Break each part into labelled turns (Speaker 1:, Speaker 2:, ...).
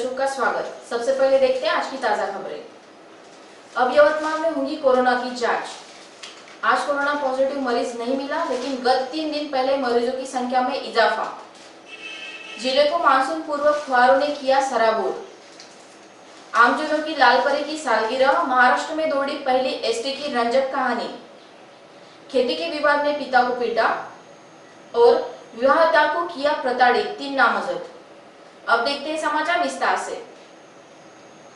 Speaker 1: दर्शकों का स्वागत। सबसे पहले देखते हैं आज की ताजा खबरें। अब यवतमाल में होगी कोरोना की जांच। आज कोरोना पॉजिटिव मरीज नहीं मिला, लेकिन गत 3 दिन पहले मरीजों की संख्या में इजाफा। जिले को मानसून पूर्व फुहारों ने किया सराबोर। आमजनों की लालपरी की सालगिरह, महाराष्ट्र में दौड़ी पहली एसटी की रंजक कहानी। खेती के विवाद में पिता को पीटा और विवाहता को किया प्रताड़ित, 3 नामजद। अब देखते हैं समाचार विस्तार से।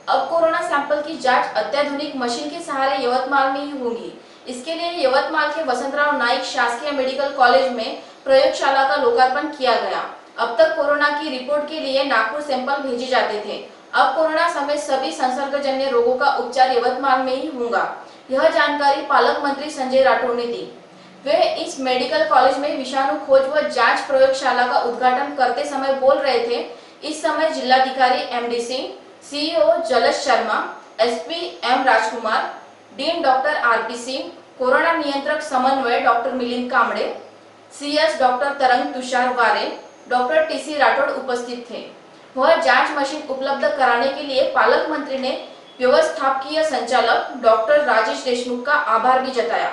Speaker 1: अब कोरोना सैंपल की जांच अत्याधुनिक मशीन के सहारे यवतमाल में ही होगी। इसके लिए यवतमाल के वसंतराव नाइक शासकीय मेडिकल कॉलेज में प्रयोगशाला का लोकार्पण किया गया। अब तक कोरोना की रिपोर्ट के लिए नागपुर सैंपल भेजे जाते थे। अब कोरोना समेत सभी संसर्गजन्य रोगों का उपचार यवतमाल में ही होगा। यह जानकारी पालक मंत्री संजय राठौड़ ने दी। वे इस मेडिकल कॉलेज में विषाणु खोज व जांच प्रयोगशाला का उद्घाटन करते समय बोल रहे थे। इस समय जिलाधिकारी MD Singh, CEO Jalaj Sharma, SP M Rajkumar, dean doctor RP Singh, corona नियंत्रक समन्वय doctor Milind Kamde, CS doctor Tarang Tushar वारे, डॉक्टर टीसी राठौड़ उपस्थित थे। वह जांच मशीन उपलब्ध कराने के लिए पालक मंत्री ने व्यवस्थापकीय संचालक डॉक्टर राजेश देशमुख का आभार भी जताया।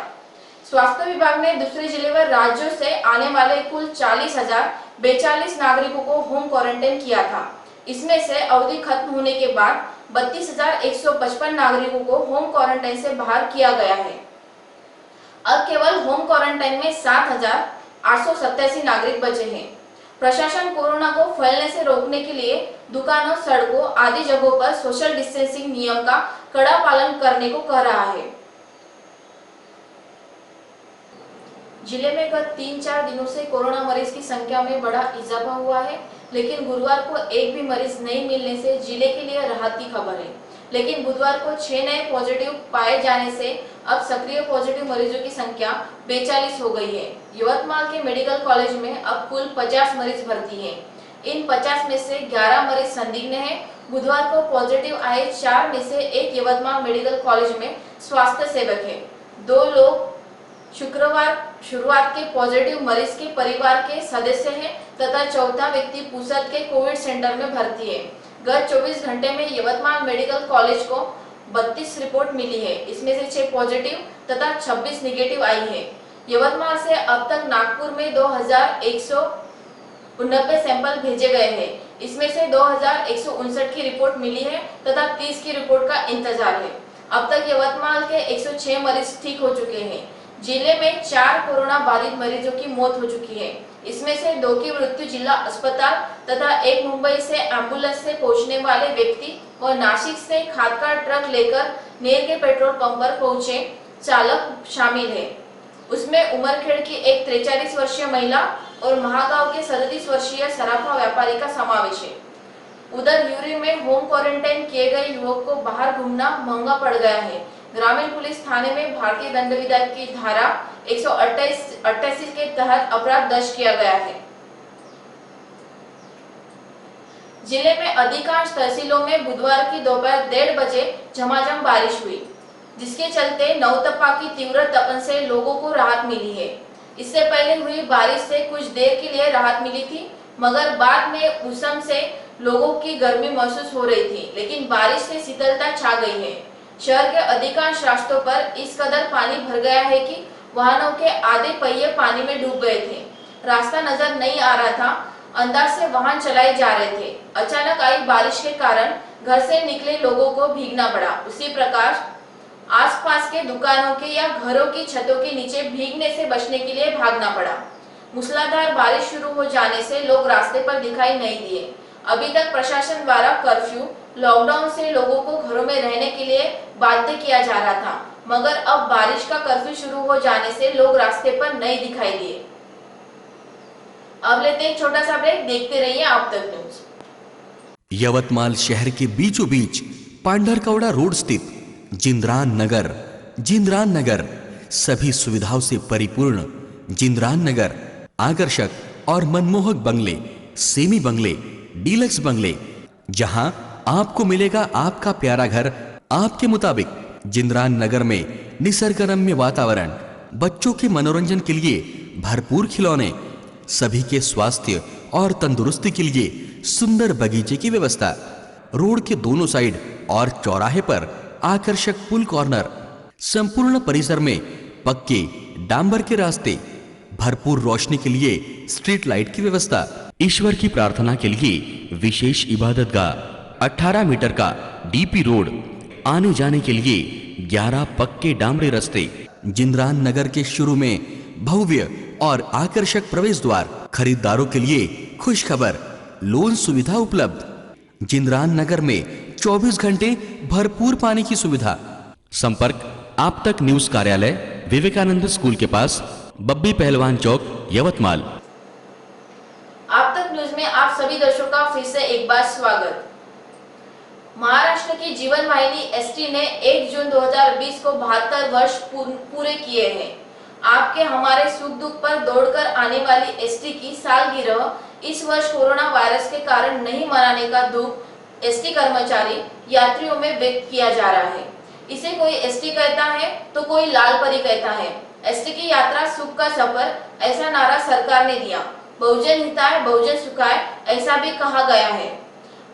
Speaker 1: स्वास्थ्य विभाग ने दूसरे जिले व राज्यों से आने वाले कुल 40,042 नागरिकों को होम क्वारंटाइन किया था। इसमें से अवधि खत्म होने के बाद 32,155 नागरिकों को होम क्वारंटाइन से बाहर किया गया है। अब केवल होम क्वारंटाइन में 7,887 नागरिक बचे हैं। प्रशासन कोरोना को फैलने से रोकने के लिए दुकानों, सड़कों आदि जगहों पर सोशल डिस्टेंसिंग नियम का कड़ा पालन करने को कह रहा है। जिले में गत 3-4 दिनों से कोरोना मरीज की संख्या में बड़ा इजाफा हुआ है, लेकिन गुरुवार को एक भी मरीज नहीं मिलने से जिले के लिए राहत की खबर है। लेकिन बुधवार को 6 नए पॉजिटिव पाए जाने से अब सक्रिय पॉजिटिव मरीजों की संख्या 42 हो गई है। यवतमाल के मेडिकल कॉलेज में अब कुल 50 मरीज भर्ती हैं। इन 50 में से 11 मरीज संदिग्ध हैं। बुधवार को पॉजिटिव आए 4 में से एक यवतमाल मेडिकल कॉलेज में स्वास्थ्य सेवक है। 2 लोग शुक्रवार शुरुआत के पॉजिटिव मरीज के परिवार के सदस्य हैं तथा चौथा व्यक्ति पुसद के कोविड सेंटर में भर्ती है। गत 24 घंटे में यवतमाल मेडिकल कॉलेज को 32 रिपोर्ट मिली है। इसमें से 6 पॉजिटिव तथा 26 निगेटिव आई है। यवतमाल से अब तक नागपुर में 2,189 सैंपल भेजे गए हैं। इसमें से 2,159 की रिपोर्ट मिली है तथा 30 की रिपोर्ट का इंतजार है। अब तक यवतमाल के 106 मरीज ठीक हो चुके हैं। जिले में 4 कोरोना बाधित मरीजों की मौत हो चुकी है। इसमें से 2 की मृत्यु जिला अस्पताल तथा एक मुंबई से एम्बुलेंस से पहुंचने वाले व्यक्ति और नासिक से खाद का ट्रक लेकर नेर के पेट्रोल पंप पर पहुंचे चालक शामिल है। उसमें उमरखेड़ की एक 43 वर्षीय महिला और महागांव के 37 वर्षीय सराफा व्यापारी का समावेश है। उधर यूरी में होम क्वारंटाइन किए गए युवक को बाहर घूमना महंगा पड़ गया है। ग्रामीण पुलिस थाने में भारतीय दंड विधा की धारा 188 के तहत अपराध दर्ज किया गया है। जिले में अधिकांश तहसीलों में बुधवार की दोपहर 1:30 बजे झमाझम बारिश हुई, जिसके चलते नौतपा की तीव्र तपन से लोगों को राहत मिली है। इससे पहले हुई बारिश से कुछ देर के लिए राहत मिली थी, मगर बाद में उष्ण से लोगों की गर्मी महसूस हो रही थी। लेकिन बारिश से शीतलता छा गई है। शहर के अधिकांश रास्तों पर इस कदर पानी भर गया है कि वाहनों के आधे पहिए पानी में डूब गए थे। रास्ता नजर नहीं आ रहा था। अंदाज से वाहन चलाए जा रहे थे। अचानक आई बारिश के कारण घर से निकले लोगों को भीगना पड़ा। उसी प्रकार आसपास के दुकानों के या घरों की छतों के नीचे भीगने से बचने के लिए भागना पड़ा। मूसलाधार बारिश शुरू हो जाने से लोग रास्ते पर दिखाई नहीं दिए। अभी तक प्रशासन द्वारा कर्फ्यू, लॉकडाउन से लोगों को घरों में रहने के लिए बाध्य किया जा रहा था, मगर अब बारिश का कर्फ्यू शुरू हो जाने से लोग रास्ते पर नहीं दिखाई दिए। अब लेते हैं छोटा सा ब्रेक, देखते रहिए आप तक न्यूज।
Speaker 2: यवतमाल शहर के बीचों बीच पांढरकवड़ा रोड स्थित जिंद्रान नगर सभी सुविधाओं से परिपूर्ण जिंद्रान नगर आकर्षक और मनमोहक बंगले, सेमी बंगले, डीलक्स बंगले, जहां आपको मिलेगा आपका प्यारा घर आपके मुताबिक। जिंद्रान नगर में निसर्गरम्य वातावरण, बच्चों के मनोरंजन के लिए भरपूर खिलौने, सभी के स्वास्थ्य और तंदुरुस्ती के लिए सुंदर बगीचे की व्यवस्था, रोड के दोनों साइड और चौराहे पर आकर्षक पुल कॉर्नर, संपूर्ण परिसर में पक्के डांबर के रास्ते, भरपूर रोशनी के लिए स्ट्रीट लाइट की व्यवस्था, ईश्वर की प्रार्थना के लिए विशेष इबादतगाह, 18 मीटर का डीपी रोड, आने जाने के लिए 11 पक्के डामरे रास्ते, जिंद्रान नगर के शुरू में भव्य और आकर्षक प्रवेश द्वार, खरीदारों के लिए खुश खबर, लोन सुविधा उपलब्ध। जिंद्रान नगर में 24 घंटे भरपूर पानी की सुविधा। संपर्क आप तक न्यूज कार्यालय, विवेकानंद स्कूल के पास, बब्बी पहलवान चौक, यवतमाल।
Speaker 1: आप तक न्यूज में आप सभी दर्शकों का फिर से एक बार स्वागत। महाराष्ट्र की जीवन वाहिनी एसटी ने 1 जून 2020 को 72 वर्ष पूरे किए हैं। आपके हमारे सुख दुख पर दौड़कर आने वाली एसटी की सालगिरह इस वर्ष कोरोना वायरस के कारण नहीं मनाने का दुख एसटी कर्मचारी यात्रियों में व्यक्त किया जा रहा है। इसे कोई एसटी कहता है तो कोई लाल परी कहता है। एसटी की यात्रा सुख का सफर, ऐसा नारा सरकार ने दिया। बहुजन हिताय बहुजन सुखाय ऐसा भी कहा गया है।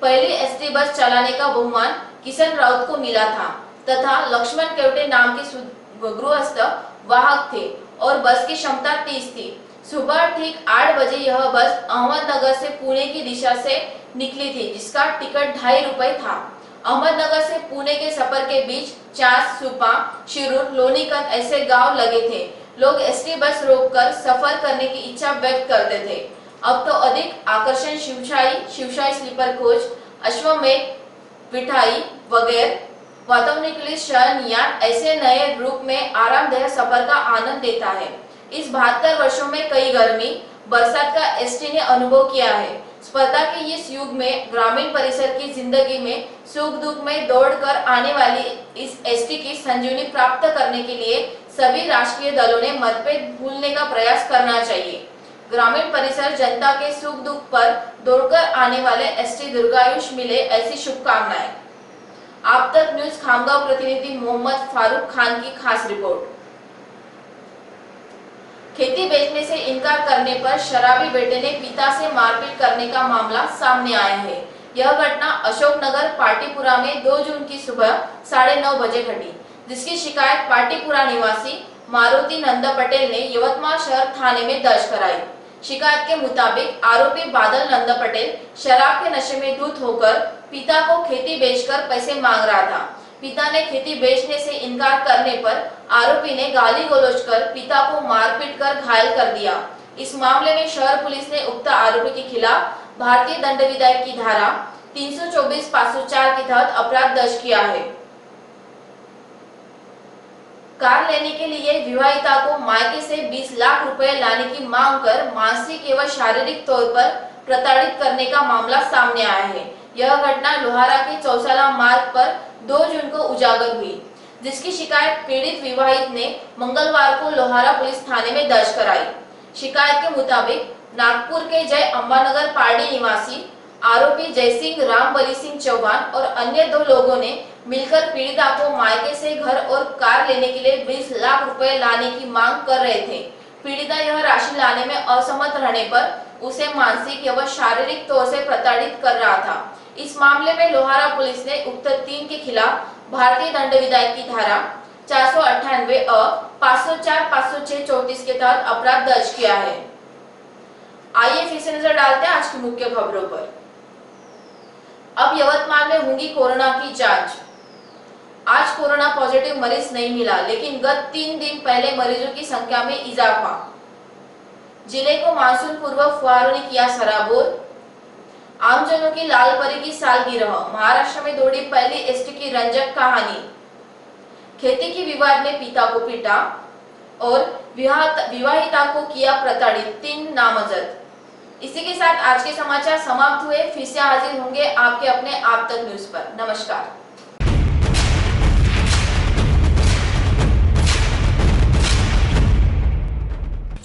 Speaker 1: पहली एसटी बस चलाने का बहुमान किशन राउत को मिला था तथा लक्ष्मण केवटे नाम के गृहस्थ वाहक थे और बस की क्षमता 30 थी। सुबह ठीक 8 बजे यह बस अहमदनगर से पुणे की दिशा से निकली थी, जिसका टिकट 2.5 रुपए था। अहमदनगर से पुणे के सफर के बीच चास, सुपा, शिरूर, लोनीकंद ऐसे गांव लगे थे। लोग एसटी बस रोककर सफर करने की इच्छा व्यक्त करते थे। अब तो अधिक आकर्षण शिवशाही स्लीपर कोच, अश्वमेध, विठाई वगैरह वातानुकूलित शयनयान ऐसे नए रूप में आरामदायक सफर का आनंद देता है। इस 72 वर्षों में कई गर्मी, बरसात का एसटी ने अनुभव किया है। स्पर्धा के इस युग में ग्रामीण परिसर की जिंदगी में सुख दुख में दौड़कर आने वाली इस एसटी की संजीवनी प्राप्त करने के लिए सभी राष्ट्रीय दलों ने मतभेद भूलने का प्रयास करना चाहिए। ग्रामीण परिसर जनता के सुख दुख पर दौड़कर आने वाले एसटी दीर्घायुष मिले, ऐसी शुभकामनाएं। आप तक न्यूज खामगांव प्रतिनिधि मोहम्मद फारूक खान की खास रिपोर्ट। खेती बेचने से इनकार करने पर शराबी बेटे ने पिता से मारपीट करने का मामला सामने आया है। यह घटना अशोकनगर पाटीपुरा में 2 जून की सुबह 9:30 बजे घटी, जिसकी शिकायत पाटीपुरा निवासी मारुति नंद पटेल ने यवतमाल शहर थाने में दर्ज कराई। शिकायत के मुताबिक आरोपी बादल नंद पटेल शराब के नशे में धुत होकर पिता को खेती बेचकर पैसे मांग रहा था। पिता ने खेती बेचने से इनकार करने पर आरोपी ने गाली गलौज कर पिता को मारपीट कर घायल कर दिया। इस मामले में शहर पुलिस ने उक्त आरोपी के खिलाफ भारतीय दंड विधेयक की धारा 324-504 के तहत अपराध दर्ज किया है। कार लेने के लिए विवाहिता को मायके से 20 लाख रुपए लाने की मांग कर मानसिक एवं शारीरिक तौर पर प्रताड़ित करने का मामला सामने आया है। यह घटना लोहारा के चौसाला मार्ग पर 2 जून को उजागर हुई, जिसकी शिकायत पीड़ित विवाहित ने मंगलवार को लोहारा पुलिस थाने में दर्ज कराई। शिकायत के मुताबिक नागपुर के जय अंबानगर पारडी निवासी आरोपी जयसिंह रामबली सिंह चौहान और अन्य 2 लोगों ने मिलकर पीड़िता को मायके से घर और कार लेने के लिए 20 लाख रुपए लाने की मांग कर रहे थे। पीड़िता यह राशि लाने में असमर्थ रहने पर उसे मानसिक एवं शारीरिक तौर से प्रताड़ित कर रहा था। इस मामले में लोहारा पुलिस ने उक्त 3 के खिलाफ भारतीय दंड विधेयक की धारा 498 अ 504, 506, 34 के तहत अपराध दर्ज किया है। आइए फिर से नजर डालते हैं आज की मुख्य खबरों पर। अब यवतमाल में होगी कोरोना की जांच। आज कोरोना पॉजिटिव मरीज नहीं मिला, लेकिन गत 3 दिन पहले मरीजों की संख्या में इजाफा। जिले को मानसून पूर्व फुहारों ने किया सराबोर। आमजनों की लाल परी की सालगिरह, महाराष्ट्र में दौड़ी पहली एसटी की रंजक कहानी। खेती की विवाद में पिता को पीटा और विवाहिता को किया प्रताड़ित, 3 नामजद। इसी के साथ आज के समाचार समाप्त हुए। फिर से हाजिर होंगे आपके अपने आप तक न्यूज पर। नमस्कार।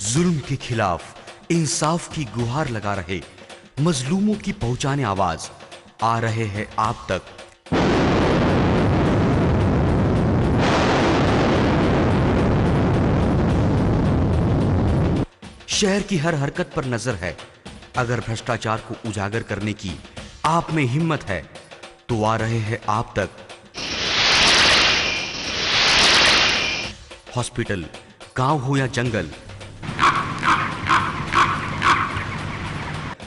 Speaker 2: जुल्म के खिलाफ इंसाफ की गुहार लगा रहे मजलूमों की पहुंचाने आवाज आ रहे हैं आप तक। शहर की हर हरकत पर नजर है। अगर भ्रष्टाचार को उजागर करने की आप में हिम्मत है तो आ रहे हैं आप तक हॉस्पिटल, गांव हो या जंगल,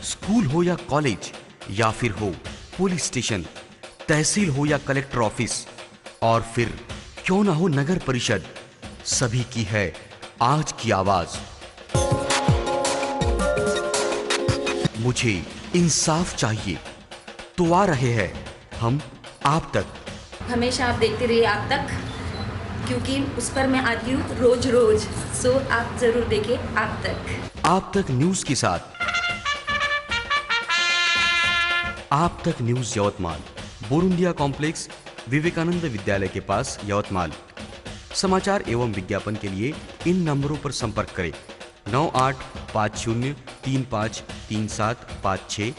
Speaker 2: स्कूल हो या कॉलेज, या फिर हो पुलिस स्टेशन, तहसील हो या कलेक्टर ऑफिस, और फिर क्यों ना हो नगर परिषद, सभी की है आज की आवाज। मुझे इंसाफ चाहिए, तो आ रहे हैं हम आप तक।
Speaker 3: हमेशा आप देखते रहिए आप तक, क्योंकि उस पर मैं आती हूँ रोज रोज। सो आप जरूर देखिए
Speaker 2: आप तक न्यूज के साथ। आप तक न्यूज यवतमाल, बोरुंदिया कॉम्प्लेक्स, विवेकानंद विद्यालय के पास, यवतमाल। समाचार एवं विज्ञापन के लिए इन नंबरों पर संपर्क करें: 9850353756